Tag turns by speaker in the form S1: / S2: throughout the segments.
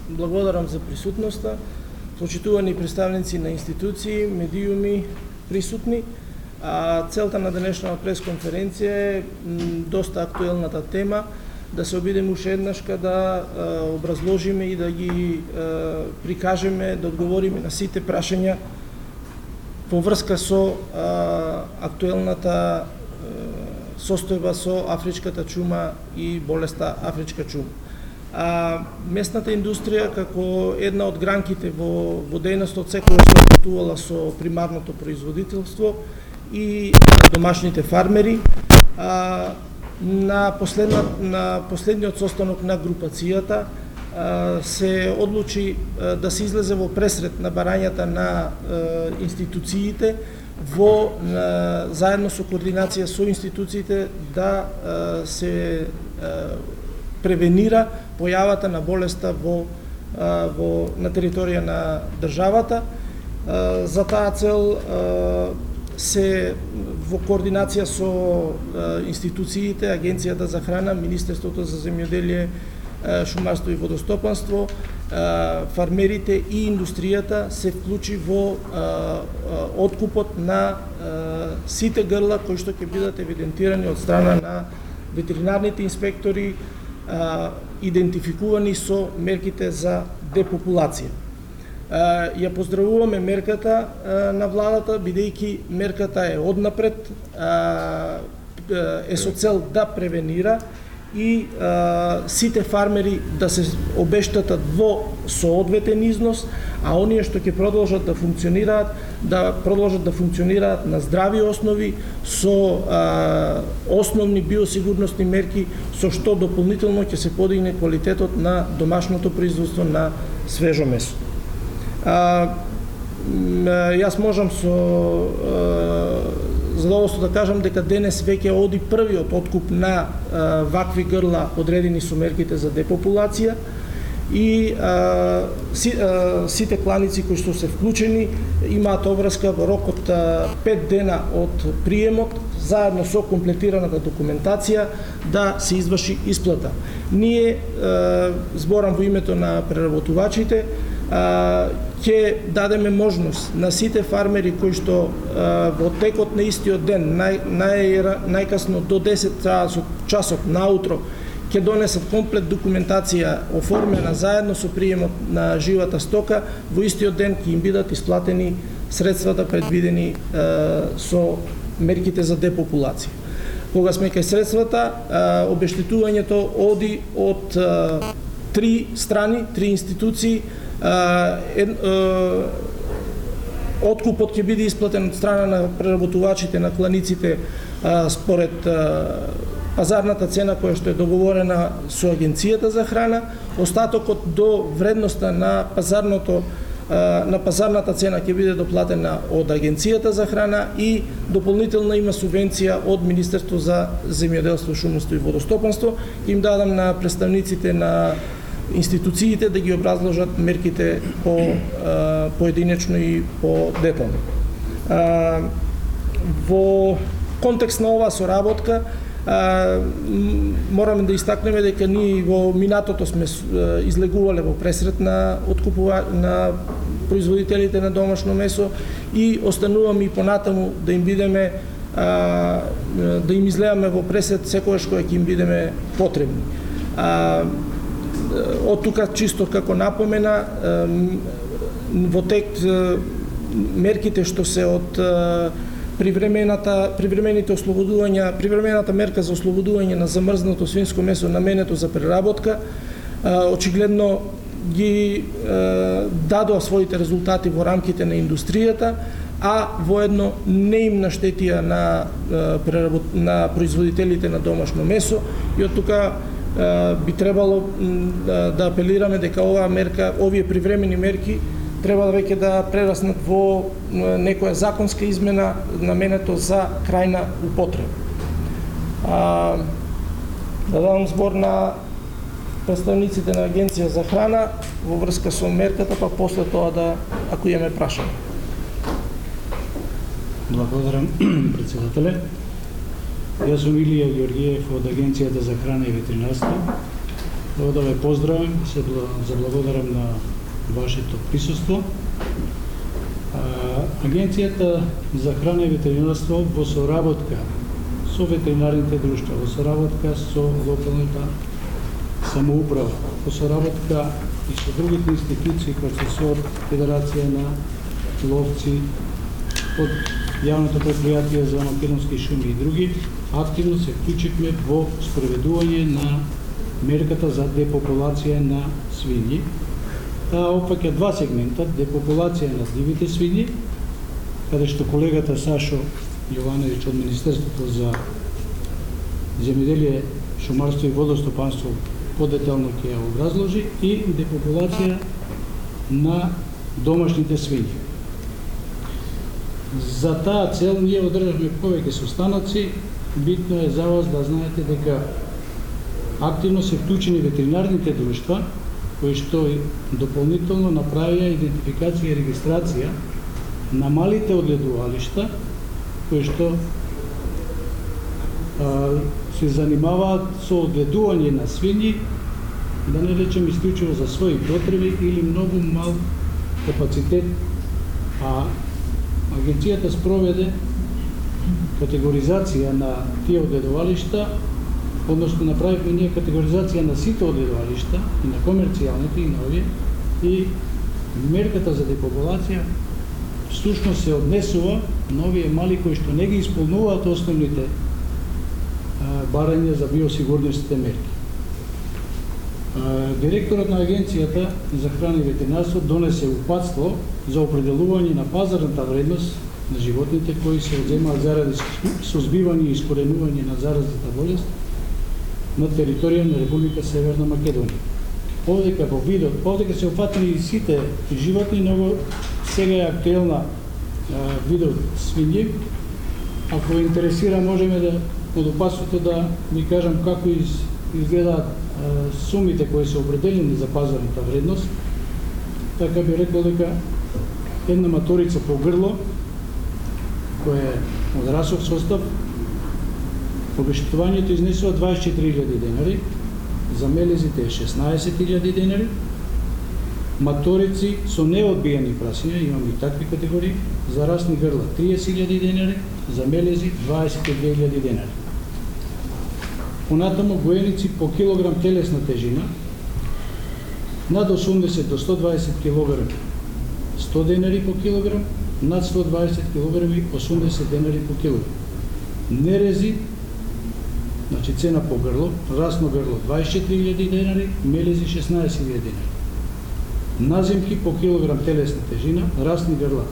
S1: Благодарам за присутноста. Почитувани представници на институции, медиуми присутни. Целта на денешната пресконференција е доста актуелната тема, да се обидеме уште еднашка да образложиме и да ги прикажеме, да одговориме на сите прашања во врска со актуелната состојба со афричката чума и болеста афричка чума. Местната индустрија како една од гранките во дејностот секогаш работувала со примарното производителство и домашните фармери. На последниот состанок на групацијата се одлучи да се излезе во пресред на барањата на институциите заедно со координација со институциите да се превенира појавата на болеста на територија на државата. За таа цел се во координација со институциите, Агенцијата за храна, Министерството за земјоделие, шумарство и водостопанство, фармерите и индустријата се вклучи во откупот на сите грла кои што ќе бидат евидентирани од страна на ветеринарните инспектори, идентификувани со мерките за депопулација. Ја поздравуваме мерката на владата, бидејќи мерката е однапред, е со цел да превенира и сите фармери да се обештетат во соодветен износ, а оние што ќе продолжат да функционираат на здрави основи со основни биосигурностни мерки, со што дополнително ќе се подигне квалитетот на домашното производство на свежо месо. Јас можам со задоволство да кажам дека денес веќе оди првиот откуп на вакви грла одредени со мерките за депопулација и сите кланици кои што се вклучени имаат обврска во рок од 5 дена од приемот, заедно со комплетираната документација да се изврши исплата. Ние, зборам во името на преработувачите, ќе дадеме можност на сите фармери кои што во текот на истиот ден, најкасно до 10 часот наутро, ќе донесат комплет документација оформена заедно со приемот на живата стока, во истиот ден ќе им бидат исплатени средствата предвидени со мерките за депопулација. Кога сме кај средствата, обештетувањето оди од 3 страни, 3 институции. Откупот ќе биде исплатен од страна на преработувачите на кланиците според пазарната цена која што е договорена со Агенцијата за храна, остатокот до вредноста на пазарната цена ќе биде доплатена од Агенцијата за храна и дополнителна има субвенција од Министерство за земјоделство, шумарство и водостопанство. Им дадам на представниците на институциите да ги образложат мерките поединечно и по-детално. Во контекст на оваа соработка, мораме да истакнеме дека ние во минатото сме излегувале во пресрет на производителите на домашно месо и остануваме и понатаму да им бидеме да им излеаме во пресрет секогаш кога ќе им бидеме потребни. Од тука чисто како напомена, во тек мерките што се од привремените ослободувања, привремената мерка за ослободување на замрзнато свинско месо наменето за преработка, очигледно ги дадоа своите резултати во рамките на индустријата, а воедно не им наштетија на производителите на домашно месо и од тука би требало да апелираме дека овие привремени мерки треба веќе да прераснат во некоја законска измена наменето за крајна употреба. Да дадам збор на представниците на Агенција за храна во врска со мерката, па после тоа ако имаме прашање.
S2: Благодарам, председателе. Јас сум Илија Ѓорѓиев од Агенцијата за храна и ветеринарство. Да ве поздравам, се заблагодарам на вашето присуство. Агенцијата за храна и ветеринарство во соработка со ветеринарните друштва, во соработка со локалната самоуправа, во соработка и со другите институции кои се од Федерација на ловци, од Јавното предпријатие за македонски шуми и други, активно се вклучивме во спроведување на мерката за депопулација на свињи. Таа опфаќа два сегмента: депопулација на дивите свињи, каде што колегата Сашо Јовановиќ од Министерството за земјоделие, шумарство и водостопанство подетално ќе ја образложи, и депопулација на домашните свињи. За таа цел ние одржавме повеќе состаноци. Битно е за вас да знаете дека активно се вклучени ветеринарните друштва, кои што дополнително направија идентификација и регистрација на малите одледувалишта, кои што се занимаваат со одледување на свињи, да не речем исклучиво за своји потреби или многу мал капацитет. Агенцијата спроведе категоризација на тие одледувалишта, односно направивме ние категоризација на сите одледувалишта, и на комерцијалните, и на овие, и мерката за депопулација всушност се однесува на овие мали кои што не ги исполнуваат основните барања за биосигурnosните мерки. Директорот на Агенцијата за храна и ветеринарство донесе упатство за определување на пазарната вредност на животните кои се одземаат заради сузбивање и искоренување на заразната болест на територија на Република Северна Македонија. Овдека во видот, овдека се опфатени и сите животни, но сега е актуелна видот свињи. Ако ве интересира, можеме да од опасното да ви кажам како изгледаат сумите кои се определени за пазарната вредност. Така би рекол дека една маторица по грло, која е од расов состав, обештетувањето изнесува 24.000 денари, за мелезите е 16.000 денари, маторици со неодбиени прасиња, имаме и такви категории, за расни грла 30.000 денари, за мелези 22.000 денари. Понатамо гоеници по килограм телесна тежина, над 80 до 120 кг 100 денари по килограм, над 120 кг 80 денари по килограм. Нерези, значи цена по грло, расно грло 24.000 денари, мелези 16.000 денари. Наземки по килограм телесна тежина, расни грла,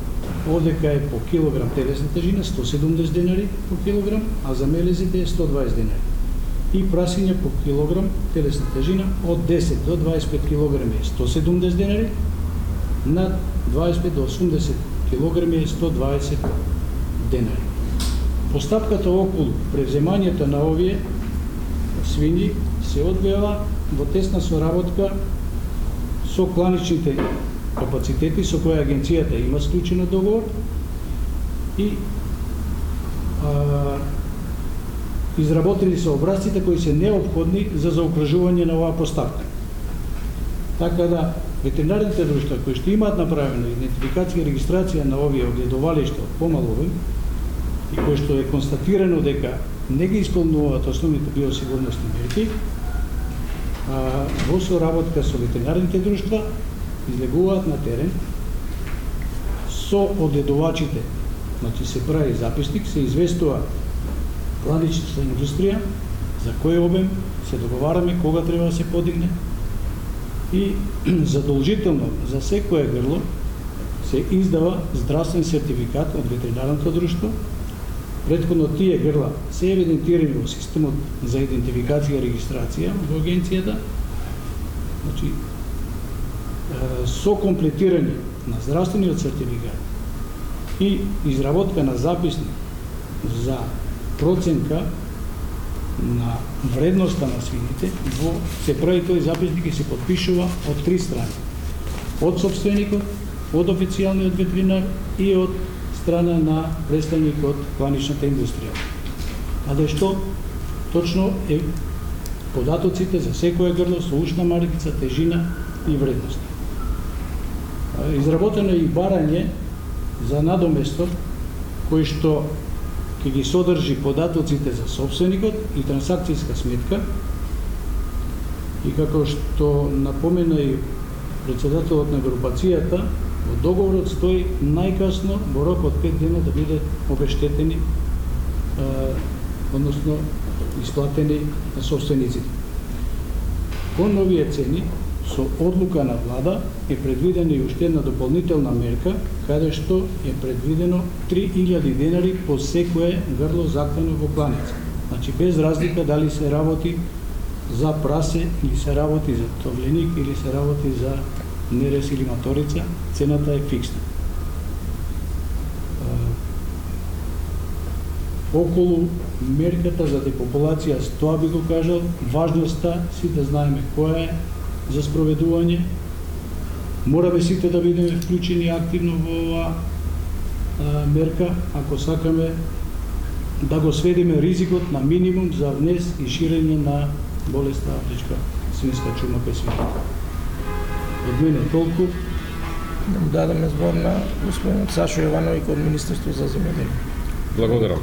S2: одека е по килограм телесна тежина 170 денари по килограм, а за мелезите е 120 денари. И прасиња по килограм телесна тежина од 10 до 25 кг е 170 денари, над 25 до 80 кг е 120 денари. Постапката околу превземањето на овие свињи се одвива во тесна соработка со кланичните капацитети со кои агенцијата има склучено договор и изработени се образците кои се неопходни за заокружување на оваа постапка. Така да ветеринарните друштва кои што имаат направена идентификација и регистрација на овие огледувалишта од помал обем и кои што е констатирано дека не ги исполнуваат основните биосигурностни мерки, во соработка со ветеринарните друштва излегуваат на терен со огледувачите. Значи се прави записник, се известува кланичната индустрија за кој обем се договараме, кога треба да се подигне, и задолжително за секое грло се издава здравствен сертификат од ветеринарното друштво. Претходно тие грла се евидентирани во системот за идентификација и регистрација во агенцијата. Значи, со комплетирање на здравствениот сертификат и изработка на записник за проценка на вредноста на свините, се прави тој записник и се подпишува од три страни. Од собственикот, од официјалниот ветеринар и од страна на представник од кланичната индустрија. А да што точно е податоците за секое грло со ушна маркица, тежина и вредност. Изработено е и барање за надоместот кој што ќе ги содржи податоците за собственикот и трансакцијска сметка, и како што напомена и председателот на групацијата, во договорот стои најкасно во рок од 5 дена да бидат обештетени, односно исплатени на собствениците. Кон новие цени, со одлука на влада е предвидена и уште една дополнителна мерка, каде што е предвидено 3000 денари по секое грло заклано во кланица. Значи без разлика дали се работи за прасе или се работи за товленик или се работи за нерес или маторица, цената е фиксна. Околу мерката за депопулација, тоа би го кажал, важноста си да знаеме која е за спроведување. Мораме сите да бидеме вклучени активно во оваа мерка, ако сакаме да го сведеме ризикот на минимум за внес и ширење на болеста афричка свинска чума кај свињата. Од мене толку.
S1: Да му дадеме збор на господинот Сашо Јовановиќ од Министерство за земјоделие.
S3: Благодарам.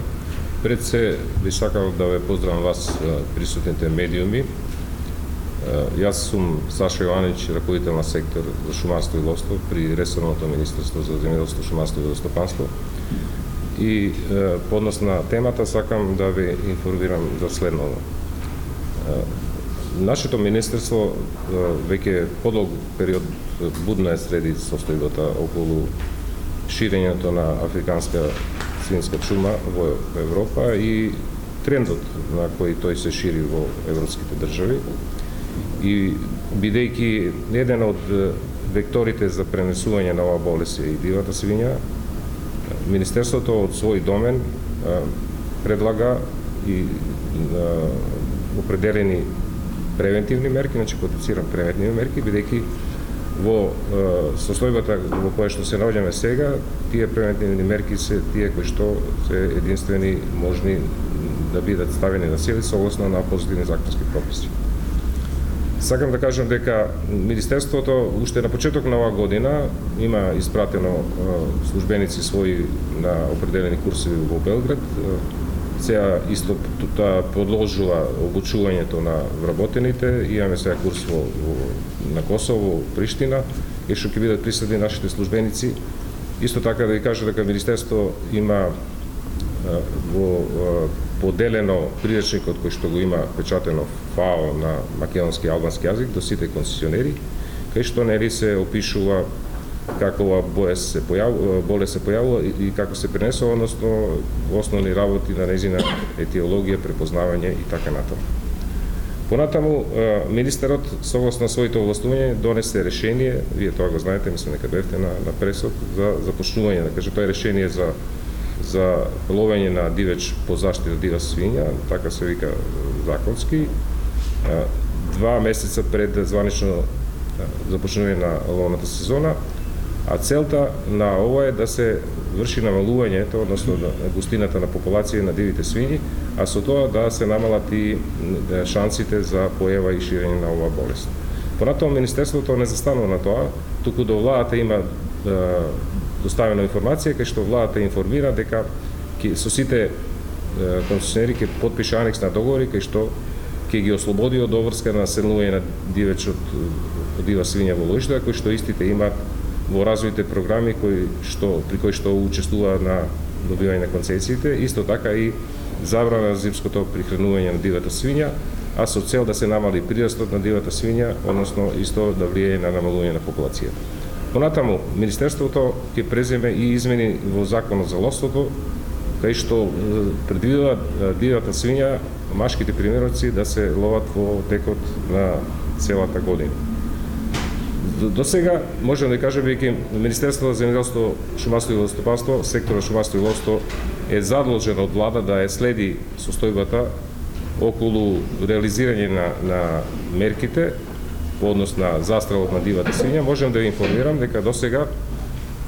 S3: Пред се би сакал да ве поздравам вас, присутните медиуми. Јас сум Сашо Јовановиќ, раководител на сектор за шумарство и ловство при ресорното Министерство за земјоделство, шумарство и водостопанство. И по однос на темата сакам да ве информирам за следното. Нашето министерство веќе подолг период будно е следи состојбата околу ширењето на африканска свинска чума во Европа и трендот на кој тој се шири во европските држави. И бидејќи еден од векторите за пренесување на оваа болест е и дивата свиња, Министерството од свој домен предлага и определени превентивни мерки, значи потенцирам превентивни мерки, бидејќи во состојбата во која што се наоѓаме сега, тие превентивни мерки се тие кои што се единствени можни да бидат ставени на сила согласно на позитивни законски прописи. Сакам да кажам дека Министерството уште на почеток на оваа година има испратено службеници своји на определени курсови во Белград. Сега исто продолжува обучувањето на вработените. Имаме сега курс на Косово, во Приштина, кај што ќе бидат присутни нашите службеници. Исто така да ви кажа дека Министерство има во поделено приречникот кој што го има печатено ФАО на македонски и албански јазик до сите концесионери, кај што нели се опишува како ова болест се појавува и како се пренесува, односно основни работи на нејзина етиологија, препознавање и така натаму. Понатаму, министерот, согласно своите овластувања, донесе решение, вие тоа го знаете, мислам дека бевте на пресот, за започнување, да кажа, тоа е решение за ловење на дивеч по заштита дива свиња, така се вика законски, 2 месеца пред званично започнување на ловната сезона, а целта на ова е да се врши намалувањето, односно густината на популација на дивите свињи, а со тоа да се намалат и шансите за појава и ширење на оваа болест. Понатаму Министерството не застанува на тоа, туку до владата има доставена информација кај што владата информира дека со сите концесионери ќе потпише анекс на договори кај што ќе ги ослободи од обврска на населување на дивеч од дива свиња во ловиштата, кои што истите имаат во развоите програми при кои што учествуваат на добивање на концесиите, исто така и забрана на зимското прихранување на дивата свиња, а со цел да се намали прирастот на дивата свиња, односно исто да влијае на намалување на популацијата. Понатаму, Министерството ќе преземе и измени во Законот за ловството, кај што предвидува дивата свиња, машките примероци, да се ловат во текот на целата година. До сега можам да кажам дека Министерството за земјоделство, шумарство и водостопанство, секторот шумарство и ловство е задолжено од влада да следи состојбата околу реализирање на мерките по однос на застрелот на дивата свиња. Можам да ви информирам дека до сега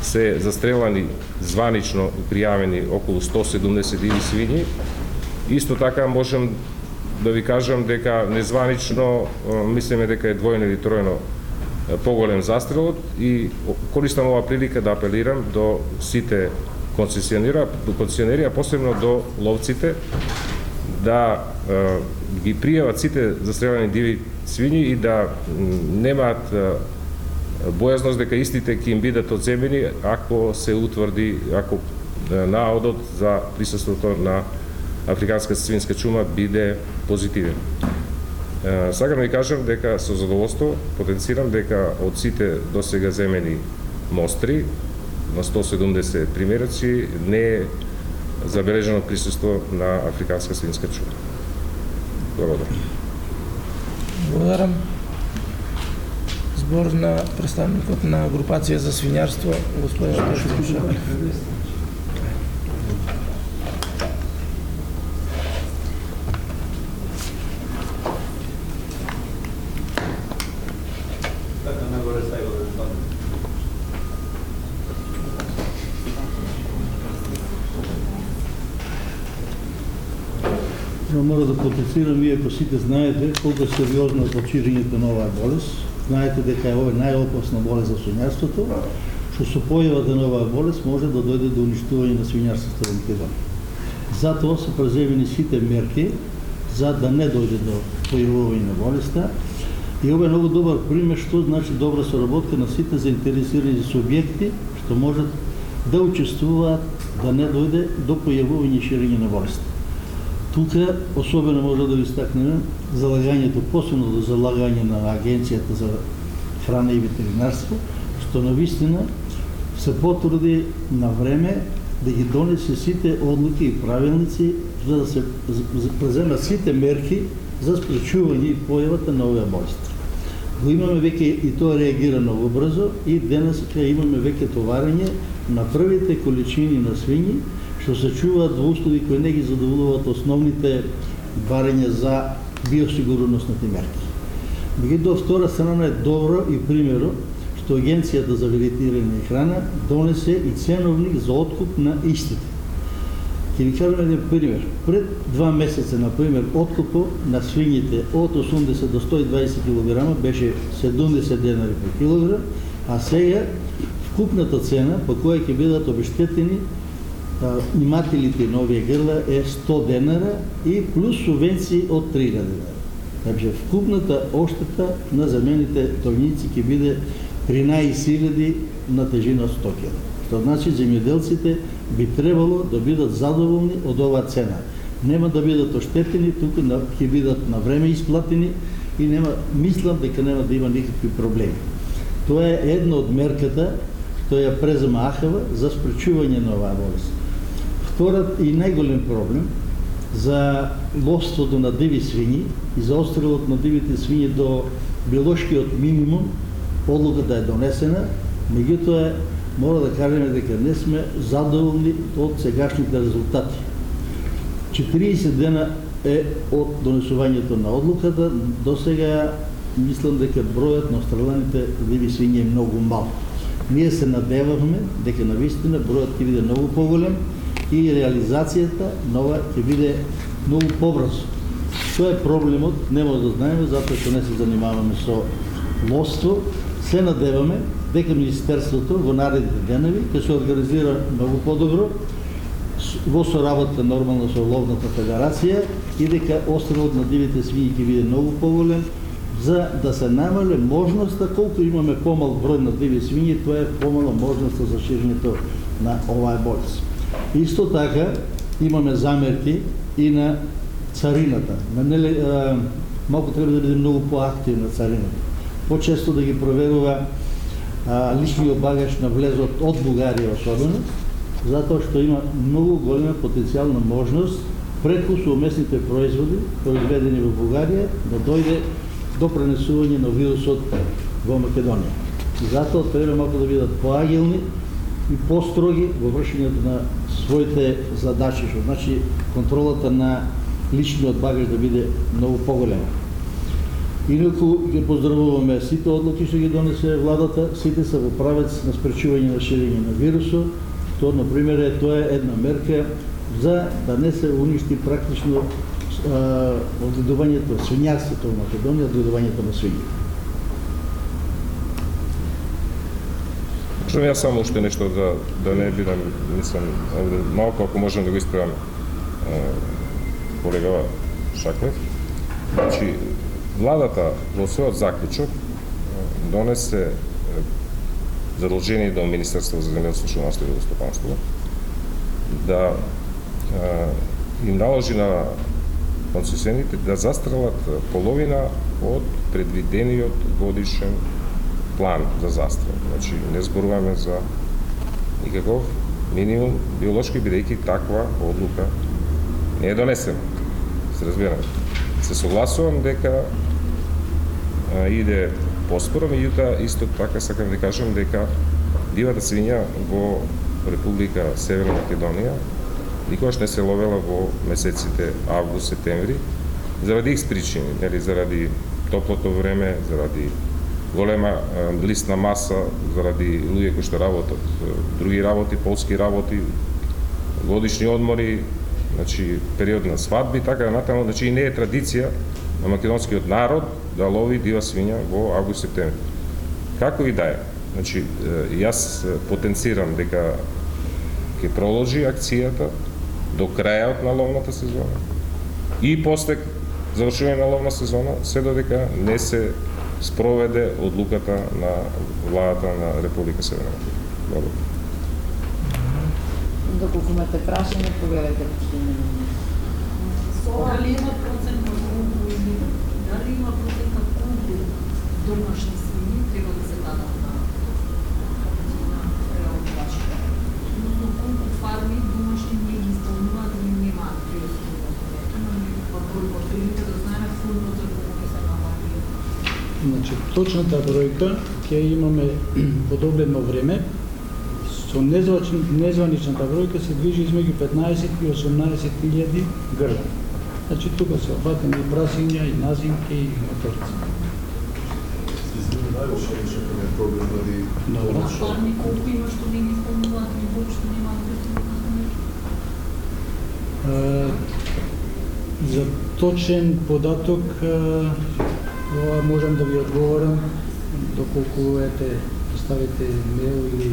S3: се застрелани званично пријавени околу 170 диви свињи. Исто така можам да ви кажам дека незванично мислиме дека е двојно или тројно поголем застрелот и користам оваа прилика да апелирам до сите концесионери, а посебно до ловците, да ги пријават сите застрелени диви свињи и да немаат бојазност дека истите ќе им бидат одземени ако се утврди, ако наодот за присуството на африканска свинска чума биде позитивен. Сакам да ви кажам дека со задоволство потенцирам дека од сите досега земени мостри на 170 примераци не е забележано присуство на африканска свинска чума. Благодарам.
S1: Благодарам. Збор на представникот на групација за свињарство, господин Шабалев.
S4: Мора да потенцирам, вие ако сите знаете колко е сериозно ширењето на оваа болест. Знаете дека ова е најопасна болест за свињарството, што со појавата на оваа болест може да дојде до уништување на свињарството во Македонија. Затоа се преземени сите мерки за да не дојде до појавување на болеста. И ова е многу добар пример што значи добра соработка на сите заинтересирани субјекти што можат да учествуваат да не дојде до појавување и ширење на болеста. Тука особено може да ви истакнеме залагањето, посебно залагање на Агенцијата за храна и ветеринарство, што навистина се потруди на време да ги донесе сите одлуки и правилници за да се преземат сите мерки за спречување и појавата на оваа болест. Го имаме веќе и тоа реагира многу брзо и денес имаме веќе товарење на првите количини на свињи што се чуваат во услови кои не ги задоволуваат основните барања за биосигурnosните мерки. Меѓутоа, втора страна е добро и примеро што Агенцијата за веретирање и храна донесе и ценовник за откуп на истите. Ќе ви кажам еден пример. Пред 2 месеца, например, откупот на свињите од 80 до 120 кг беше 70 денари по килограм, а сега вкупната цена по која ќе бидат обештетени имателите на овие грла е 100 денара и плюс субвенции од 3000 денара. Значи, вкупната оштета на замените тојници ќе биде 13.000 на тежина 100 кг. Што значи земјоделците би требало да бидат задоволни од оваа цена. Нема да бидат оштетени, туку ќе бидат на време исплатени и мислам дека нема да има никакви проблеми. Тоа е една од мерката што ја презема АХВ за спречување на оваа болест. Вториот и најголем проблем за ловството на диви свињи и за отстрелот на дивите свињи до биолошкиот минимум, одлуката е донесена, меѓутоа мора да кажеме дека не сме задоволни од сегашните резултати. 40 дена е од донесувањето на одлуката, до сега мислам дека бројот на острелените диви свињи е многу мал. Ние се надевавме дека навистина бројот ќе биде многу поголем и реализацијата нова ќе биде многу побрзо. Тоа е проблемот, не може да знаеме, затоа што не се занимаваме со ловство. Се надеваме дека Министерството во наредните денови ќе се организира многу подобро во соработа нормално со Ловната федерација и дека отстрелот на дивите свињи ќе биде многу поголем за да се намале можноста, колку имаме помал број на диви свињи, тоа е помала можноста за ширењето на оваа болест. Исто така имаме замерки и на царината. Малку треба да биде многу поактивна царината. Почесто да ги проверува личниот багаж на влезот од Бугарија особено, затоа што има многу голема потенцијална можност преку совместните производи произведени во Бугарија да дојде до пренесување на вирусот во Македонија. Затоа треба малку да бидат поагилни и построги во вршењето на своите задачи, што значи контролата на личниот багаж да биде многу поголема. Инаку ги поздравуваме сите одлуки што ги донесе владата, сите се во правец на спречување на ширење на вирусот. Тоа, например, тоа е една мерка за да не се уништи практично одредувањето, свинјарството во Македонија, одредувањето на свињи.
S3: Можам јас само уште нешто да не бидам, мислам, овде малку ако можам да го исправам колегава Шаклев. Значи, владата во својот заклучок донесе задолжение до Министерство за земјоделство, шумарство и водостопанство да им наложи на концесионерите да застрелат половина од предвидениот годишен план за застрел. Значи, не зборуваме за никаков минимум биолошки, бидејќи таква одлука не е донесена. Се разбираме. Се согласувам дека иде поспоро, меѓутоа исто така сакам да кажам дека дивата свиња во Република Северна Македонија никогаш не се ловела во месеците август, септември, заради X причини, нели, заради топлото време, заради голема лисна маса, заради луѓе кои што работат други работи, полски работи, годишни одмори, значи период на свадби, така натаму, значи не е традиција на македонскиот народ да лови дива свиња во август, септември. Како и да е, значи јас потенцирам дека ќе проложи акцијата до крајот на ловната сезона и после завршување на ловна сезона, се додека не се спроведе одлуката на владата на Република Северна Македонија. Благодарам.
S5: Доколку имате прашање, погледайте господин.
S6: Дали има процент на колку дали има процент на колку домашни свињи треба да се дадат на преработвачите? Односно колку фарми домашни не ги исполнуваат или немаат пријавено? Има некаква бројка, прилика да знаеме фулно за колку ќе се намали?
S2: Значи, точната бројка ќе имаме во догледно време. Со незваничната бројка се движи измеѓу 15 и 18.000 грла. Значи, тука се опатени и прасиња, и назимки, и моторци. Добро.
S6: На фарми колку има што не ги исполнуваат или воопшто немаат пријавено?
S2: За точен податок, ова можам да ви одговорам, доколку ставите мейл или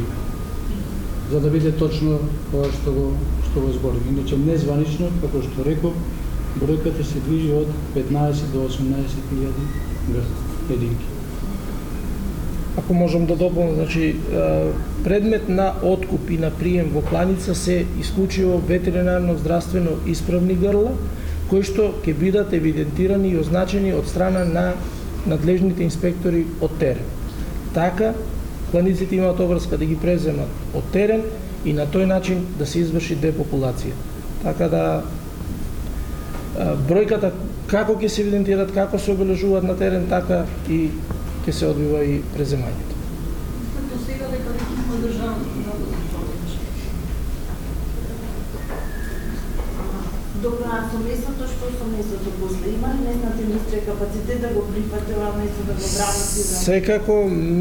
S2: за да биде точно ова што го зборим. Иначе незванично, како што реков, бројката се движи од 15 до 18.000 единки.
S1: Ако можам да дополнам, значи предмет на откуп и на прием во кланица се исклучиво ветеринарно здравствено исправни грла, кои што ќе бидат евидентирани и означени од страна на надлежните инспектори од терен. Така, кланиците имаат обврска да ги преземат од терен и на тој начин да се изврши депопулација. Така да бројката како ќе се евидентираат, како се обележуваат на терен, така и ќе се одбива и преземањето.
S6: До сега дека веќе има државата да го
S5: Добро, а со месото, што со месото после има ли местната индустрија капацитет да го прифати ова месо, да го вработи?
S1: Секако,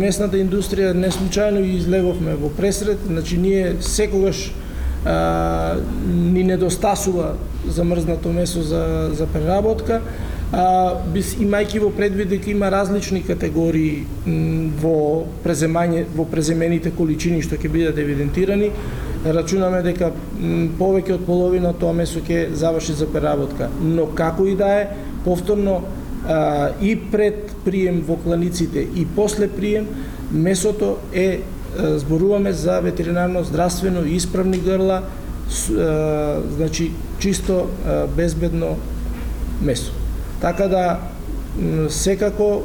S1: местната индустрија не случајно и излеговме во пресред, значи ние секогаш ни недостасува замрзнато месо за преработка, имајќи во предвид дека има различни категории во преземените количини што ќе бидат евидентирани, рачунаме дека повеќе од половина тоа месо ќе заврши за преработка. Но како и да е, повторно и пред прием во кланиците и после прием, месото е, зборуваме за ветеринарно здравствено и исправни грла, значи чисто безбедно месо. Така да секако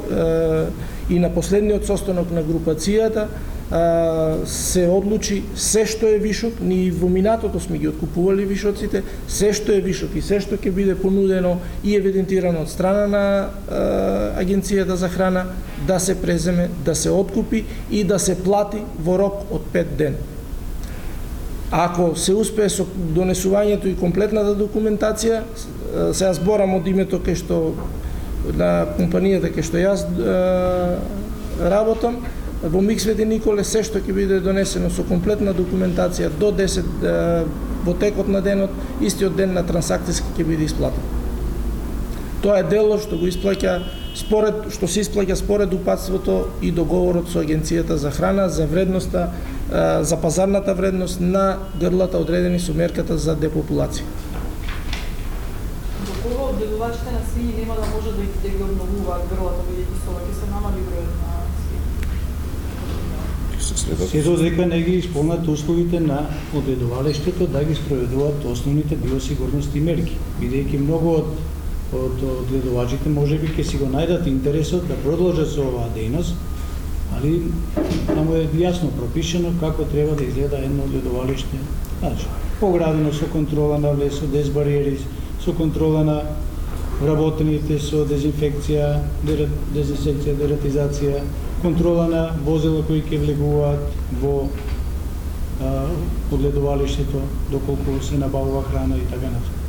S1: и на последниот состанок на групацијата се одлучи се што е вишок, ние во минатото сме ги откупували вишоците, се што е вишок и се што ќе биде понудено и евидентирано од страна на Агенцијата за храна, да се преземе, да се откупи и да се плати во рок од 5 ден. Ако се успее со донесувањето и комплетната документација, сега зборам од името кај што на компанијата кај што јас работам, во Миксвети Николе се што ќе биде донесено со комплетна документација до 10 во текот на денот, истиот ден на трансакцијски ќе биде исплатен. Тоа е дело што го исплаќа што се исплаќа според упатството и договорот со Агенцијата за храна за вредноста, за пазарната вредност на грлата одредени со мерката за депопулација.
S7: До кога одгледувачите на свињи нема да може да ги обновуваат грлата, бидејќи со ова ќе се намали бројот на свињи?
S2: Се додека не ги исполнат условите на одгледувалиштето да ги спроведуваат основните биосигурности мерки, бидејќи многу од одгледувачите можеби ќе си го најдат интересот да продолжат со оваа дејност, али таму е јасно пропишено како треба да изгледа едно одгледувалиште. Значи, поградено со контрола на влез, со дезбариери, со контрола на вработените со дезинфекција, дератизација, контрола на возила кои ќе влегуваат во одгледувалиштето, доколку се набавува храна и така натаму.